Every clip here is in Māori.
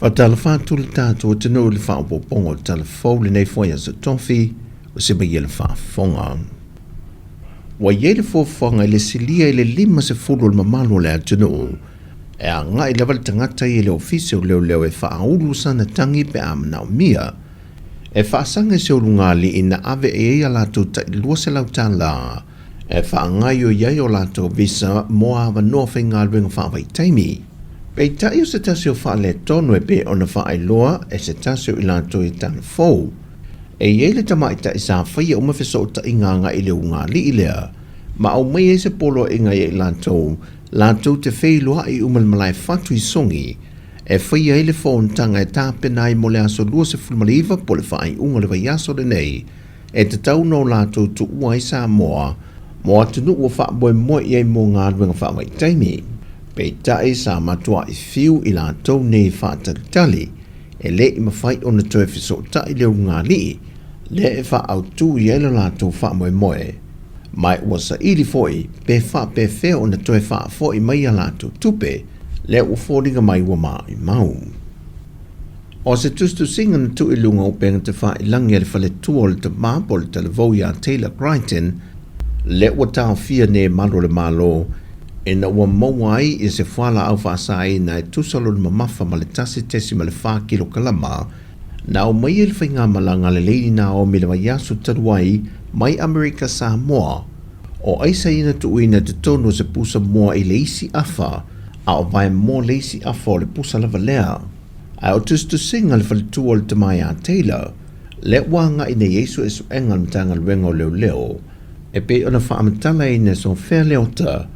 Fa talafatu le tātou tino le whaapopongo talafou le nei fwaya sa tofi o se mai le whaafonga. Wa ye le fofonga le silia le lima se fulu le mamalo le atino. E a ngai lewa le tangata i le ofisi o leo e whaaulu sana tangi pe amana o mia. E whaasanga se olunga li ina ave e ea lato ta ilua se lau tāla. E whaangai o iai o lato visa moa awa noa whainga luenga whaawai taimi. Pei tai o se tasi o wha le tono e pe o na wha ailoa e se tasi o ilato i tana fau. E iele tamai ta isa whaia o mawhiso o ta inganga i le unga li ilea. Ma au mai e se polo inga i ilato te whailoa i umal malai whatu i songi. E whaia i le whauntanga e tāpena i mole aso lua se fulmaliva po le whaai unga le vai aso le nei. E te tau no lato tu ua i Sāmoa. Mo atunu ua wha boe moe i ei mo ngā ruenga wha mai taimi. Pei tae sa matua i fiu i la tau nei whaatalitali, e le i mawhai o na toe whiso tae leo ngā li, le e wha au tū i eila la tau wha moe moe. Mai ua sa ili foi, pe wha pe whea o na toe wha foi mai a la tau tupe, le ua fōringa mai ua maa i mau. O se tustu singa na tu i lunga o penga te wha i langi le whale tua le te māpo le televou i a Taylor Crichton, le ua tau fia ne malo le malo, e na ua mauai i se whala au whaasai na e tusalo le mamafa ma le tasi tesi ma le 4 kilo kalama, na o mai e le whainga malanga le leini na o me le waiasu taruai mai Amerika Sāmoa, o aisa ina tu uina te tono se pusa moa i le isi afa, a o vai mo le isi afa o le pusa lava lea. A o tustu singa le whalitua le tamai a Taylor, le wanga i ne Yesu e su enga mtanga luenga o leo leo, e pe ona whaamatala i ne son whea leo ta,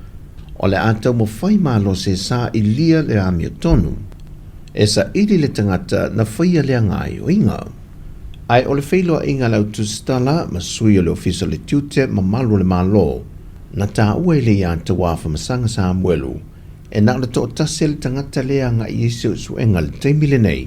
o le atau mo whai malo se sa i lia le amia tonu. E sa ili le tangata na whaia lea ngai o inga. Ai o le whailoa inga lau tustala ma sui o le ofisa le tiute ma malu le malo. Na tā ua le ia te wafa masanga sa amuelu. E na le to tase le tangata lea ngai isi su enga le teimile nei.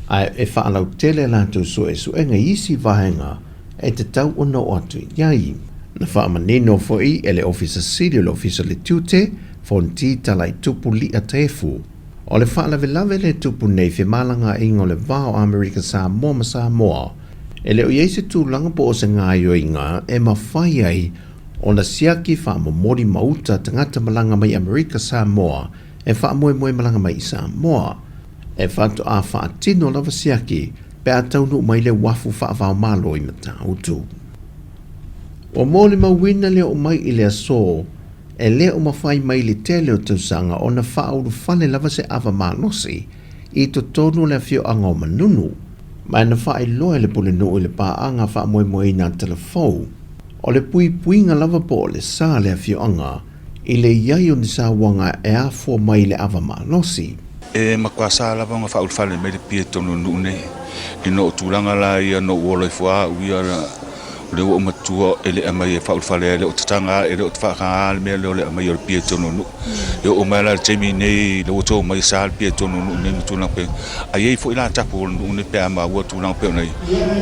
Ai e whaalau tele la tu su e su enga isi vahenga e te tau ono o atu iai. Na whaamanino foi e le ofisa siri o le ofisa le tiute, fonti tala i tupu li a tefu. O le whaalawelave le tupu nei whi malanga ingo le vao Amerika Sāmoa ma Sāmoa. E le o yeise tū langa po o se ngāio inga e ma whai ai o na siaki whaamomori mauta tangata malanga mai Amerika Sāmoa e whaamoe malanga mai Sāmoa. E whatu a whaatino lava siaki pe a taunu mai le wafu whaavao malo i mata utu. O mō le mawina leo mai i le aso, e leo mawhai mai le tele o tausanga o na whauru whane lava se awa manosi i to tonu le fio anga o manunu. Mai na whai loa le pule no i le pā anga wha moe na telefou. O le pui nga lava po o le sā le fio anga, i le iai o ni sā wanga e a fua mai le awa manosi. E makua sā lava nga whauru whane me le pia tonu nune, i no tūlanga la ia no uolo i fua uia le o matua ele amai e faul fale le o tanga ele o tfaka le le amai o pieto no le o mala temi nei le o to mai sal pieto no ne mutuna pe ai fo ila tapo no ne pe ama o tu lang pe nei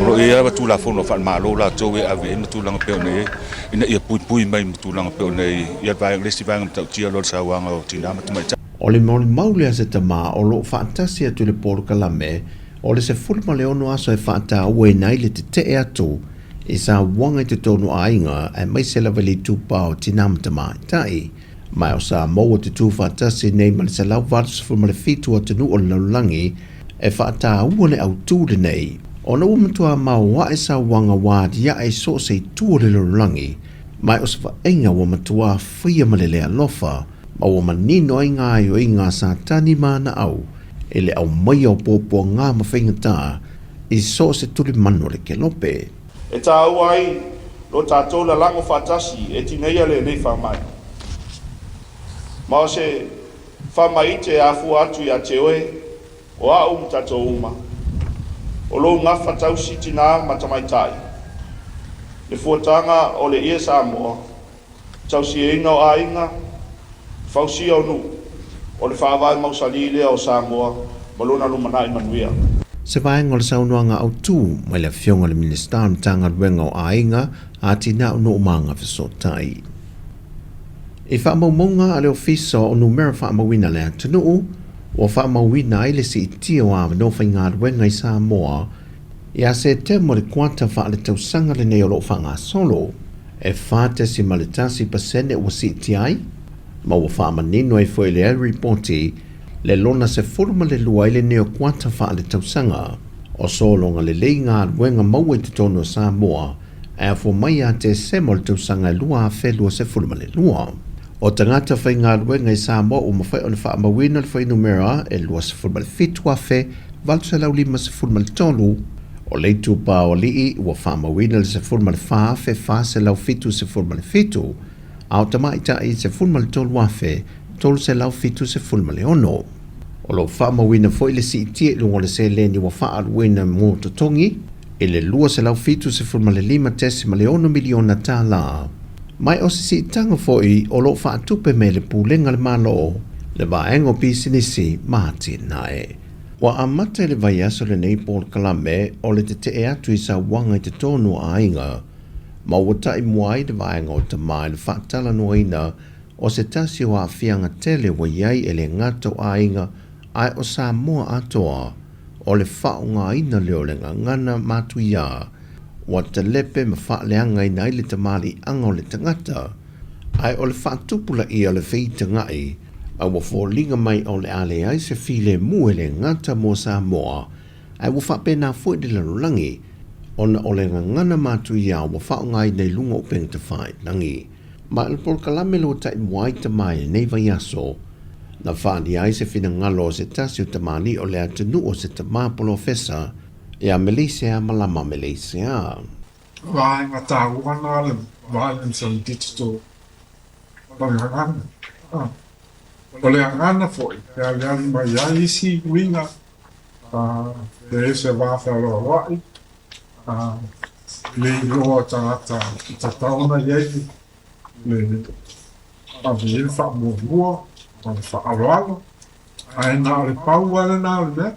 ro e ava tu la fo no fa ma lo la to e ave mutu lang pe nei ina ia pui mai mutu lang pe nei ia vai le si vai ngam tau tia lo sa wanga o tina matu mai o le maule se tama o lo fantasia tu le porkalame o le se fulma le ono aso e fata o e nai le te e atu e sa wanga te tonu ainga e mai se lava li tupa o tinamta mai tai. Mai o sa moa te tu fatasi nei mani se lau vatus fulma le fitu o tenu o laulangi e fata ua le au tūle nei. O na umatua mau wa e sa wanga wadi ya e so se tu le laulangi. Mai o sa vaenga wa matua fia malele alofa ma wa manino inga o inga sa tani mana au e le au mai au popo ngā mawhaingata i so se tuli mano le kelope. E tā uai, lo tātou la lango whatasi, e tinei ale nei whamai. Ma o se whamai te afu atu i a te oe, o a tātou uma. O lo ngā whatau si tina matamai tai. Le fuatanga o le ia Sāmoa, tau si e ino a inga, whausi au nu, o le whaavai mausali lea o Sāmoa, malona lumana i manuia. Se vaenga o le saunoanga au tū, mai le fionga le minister mtanga ruenga o ainga, a tina o no umanga fisotai. E whaamaumonga a le ofisa o numera whaamawina lea tunuu, Ua whaamawina ai le si tia o awa no whainga ruenga I Sāmoa, ia se te mo le kuanta wha le tausanga le nei o lo whanga solo, e whāte si malitasi pasene ua si tia ai, ma ua whaamanino e fwoi le ai reporti, le lona se furuma le lua I le nei o kuanta wha le tausanga, o solonga le lei ngā ruenga maua I te tono Sāmoa, e a fo mai a te se mo le tausanga lua a whelua se furuma le lua. O tangata whai ngā ruenga I Sāmoa o mawhai o le whaamawina le whai numera e lua se furuma le fitu a whe, valu se lau lima se furuma le tolu, o leitu pa o lii ua whaamawina le se furuma le wha a whe wha se lau fitu se furuma le fitu, a o tamaita I se furuma le tolu a whe, tolu se lau fitu se furuma le ono. O lo whaamawina fo I le si itie lungo le se leni wa whaaruina mō totongi, I le lua se lau fitu se furuma le lima tesi ma le ono miliona Tala. Mai o se si tanga fo I o lo whaatupe me le pūlenga le malo, le vaengo pisinisi mahati nae. Wa amata le vai aso le nei Paul Kalame o le te e atu I sa wanga I te tonu a inga, ma wata I muai le vaenga o te mai le whaatala noina o se tasi o a whianga tele wa iai e le ngato a inga ai o Sāmoa atoa o le whaunga ina leo le ngana matu ia, wa te lepe ma whaaleanga I nai le tamari anga o le tangata, ai o le whaatupula I o le whita ngai, a wa fōlinga mai o le ale ai se file mue le ngata mo Sāmoa, ai wa whapena fwoi de larulangi, ona o le ngana matu ia wa whaunga I nei lunga o peng te whai nangi. Ma il por kalame lo tai mwai te mai nei vai aso, na whaani ai se fina ngalo o se tasi o te mani o le atenu o se te māpolo fesa, ia Malaysia malama Malaysia. Vai ngata wana le vai some digital bangang. O le ngana foi, ya ya mai ya isi winga. De se va fa lo wai. Le go ta tauna ye. Le avil fa mo on fa alo. Ai na le pau wala na le.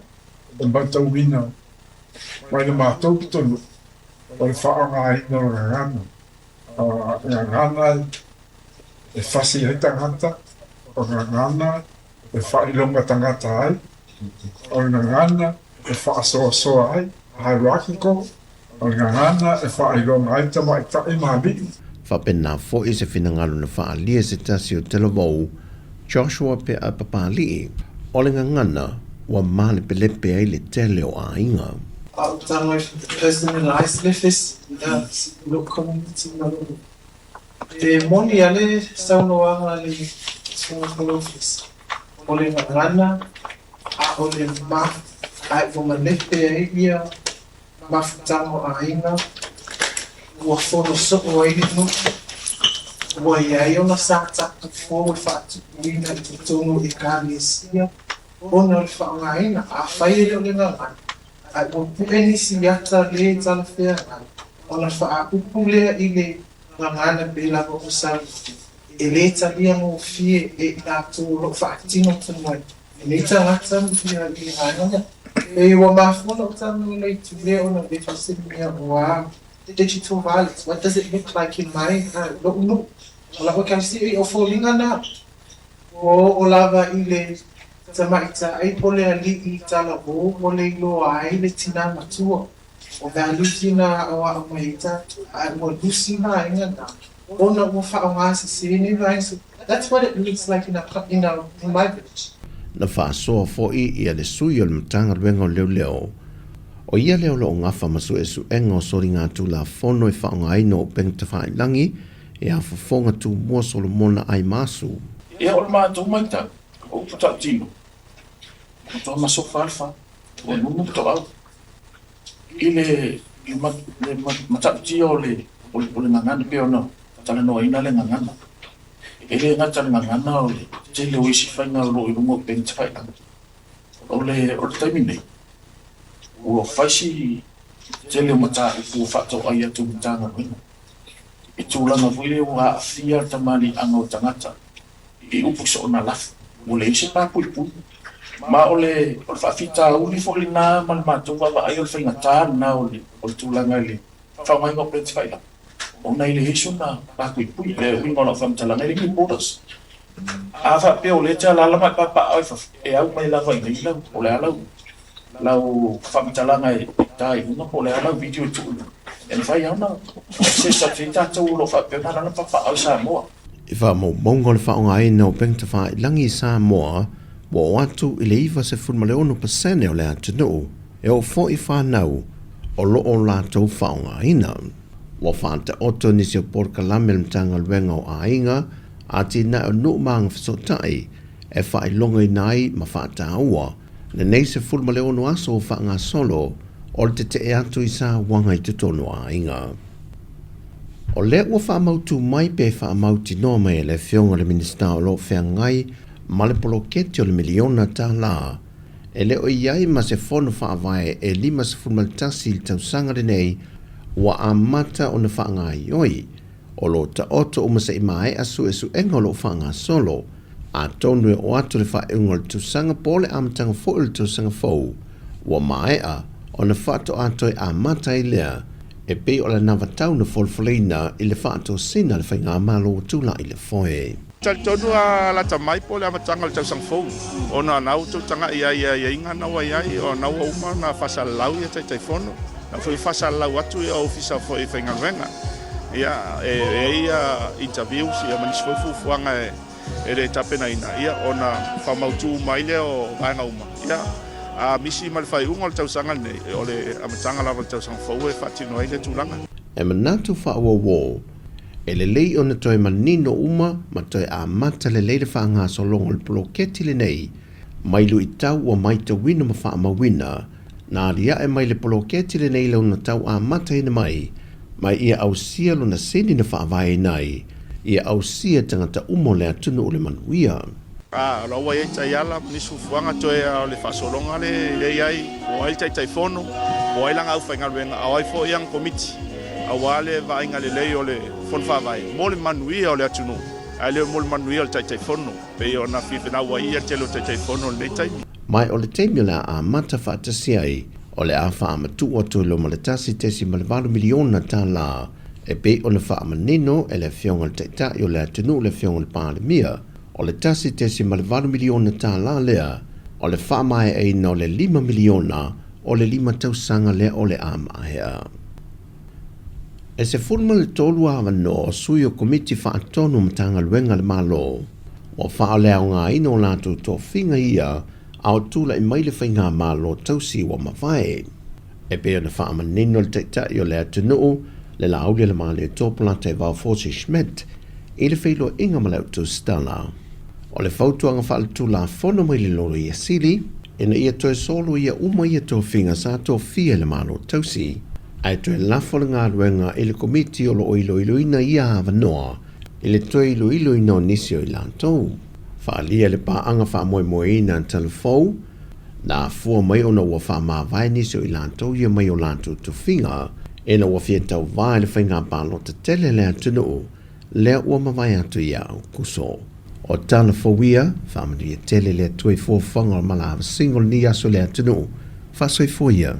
O bata wina. Mai le mātou ki tonu, o le whaanga I no ngana. Ngana e whasi ai tangata, o ngana e whailonga tangata ai, o ngana e whaasoa ai, hai rakiko, o ngana e whailonga ai tamai tai mabi. Whapena fo I se whinangalo na whaalia se tasi o Telavou, Joshua pe a papali, o le ngana, wa male pelepe ai le tele o a inga. I've done with the person in the ice this look community. The money ale Sāmoa ale small office. Ole ngana a ole ma ai for malepe ia ma tamo ainga wa fono so oi no wa ia ona sakta for fat we na tono ikanis ona fa ainga a faile ole ngana I won't put any siata le tala fea ona fa apupule I le ngana bela o sa e le talia mo fie e na to lo fa tino tonight e le tala tam fia I hana e wa ma fona tam le to le ona be fasimia wa digital violence what does it look like in my no la ko kan si o folinga na o lava I le tamaita ai pole ali I tala o pole lo ai le tina matua o valu tina o a maita ai mo lusina inga ona mo fa o se sini vai so that's what it looks like in my village na fa so fo I le sui o le matanga ruenga o leo o ia leo lo ngafa masu esu engo soringa tu la fono I whaonga aino o peng te whae langi e a fafonga tu mua solomona ai masu ia o le mātou maita o puta tino to maso falfa o no to au ile matati o le ngana pe ono tala no ina le ngana ele ngata ngana o le te le wisi fanga lo I mo pen tsai o le o taimine o faisi te le mata o fato ai tu tanga I tula na vile o a fia tamani anga tangata I upu so na laf o le se pa pu ma ole o fafita uli fo le na mal matu wa ai o finga ta na ole o tulanga le fa mai go plet faila o na ile hiso na pa ku pu le wi ngona fam tala na le borders Afa pe o le tala la mai papa ai fa e au mai la vai nei la o le ala lau fa mitala ngai tai no po le ala video tu en fa ya na se sa tita tu lo fa pe na na papa au Sāmoa I wha mo mongol wha o ngai no peng te wha langi Sāmoa wo atu I le iwa se fun male ono pasene o le atu no e o fo I whanau o lo o la tau wha o ngai na wa wha te oto nisi o porka lamel mtanga luenga o ainga a tina o nu maang fisotai e wha I longa I nai ma wha ta ua le nei se fun male ono aso o wha ngā solo o le te e atu I sa wanga I te tono a inga. O le ua wha mautu mai pe wha mauti no mai le whionga le minista o lo whea ngai ma le poloketi o le miliona Tala e le o iai ma se whonu wha vai e lima se fun male tasi il tau sanga le nei ua a mata o na wha ngai oi o lo ta oto o masa I mai asu e su enga lo wha ngā solo a tonu e o atu le wha eunga le tusanga pole amatanga fo le tusanga fau ua mai a o na whato atoi a mata I lea e pe o la nawa tau na folfolina I le whato sina le whainga malo tula I le foe. Tonu a la tamai po le amatanga le tausang fou. O na nau tu tanga ia inga nawa iai o nau uma na whasalau ia tai fono. Na fui whasalau atu ia ofisa fo I whainga wenga. Ia ia interviews ia manis fuanga e re tapena ina. Ia o na whamautu mai le o vaenga uma. Ia a misi mal fai unga le tausanga nei o le amatanga la le tausang fou e whatino ai le tūlanga. E manatu whaawa wō e le lei o na toi manino uma ma toi a mata le leile whaanga so longo le poloketi le nei mai lu I tau o mai te wina ma wha mawina na ria e mai le poloketi le nei lau na tau a mata ina mai ia au sia lo na seni na wha vai nai ia au sia tangata umo le atunu o le manuia. La wa ia tai ala ni sufuanga toe o le fasolonga le iai o ai tai fono o ai langa au whainga wenga au ai fo iang komiti awale va inga le o le fon fa vai mo le manuia o le atunu ai le mo le manuia o tai fono pe o na fifina wa ia telo tai fono le tai mai o le temula a mata whaatasi ai o le a wha amatu o tu lo maletasi tesi malawaru miliona Tala e pe o le wha amanino e le whionga le taitai o le atunu le whionga le pālemia o le tasi tesi malawaru miliona Tala lea o le wha mai e no le 5 miliona o le 5 tausanga lea o le amahea. E se fulma le tolu awa no o sui o komiti wha atonu matanga luenga le malo o wha lea o ngā ino lātu tō whinga ia au tula I mai le whainga malo tausi wa mawai. E pēr na wha amanino le teitai o le atunu le laule le male tōpula te wau Forsi Schmidt I le whailo inga malau tu Tala. O le fautuanga wha le tula fono mai le loro ia sili ina ia toe solo ia uma ia tō whinga sa tō fia le malo tausi. Ai toe lafo le ngā ruenga I le komiti o lo iloina ia hawa noa I le toe iloina o nisi o I lantou. Whaalia le paanga wha moe ina an telefou na fua mai ona ua wha maa vai nisi o I lantou ia mai o lantou tu whinga ina ua fia tau vai le whainga palo te tele le atunu lea ua mawai atu ia au kuso. O tala fawia, whamari e tele le tue fōwhanga o malawa single ni aso le atunu, whasoi fōia.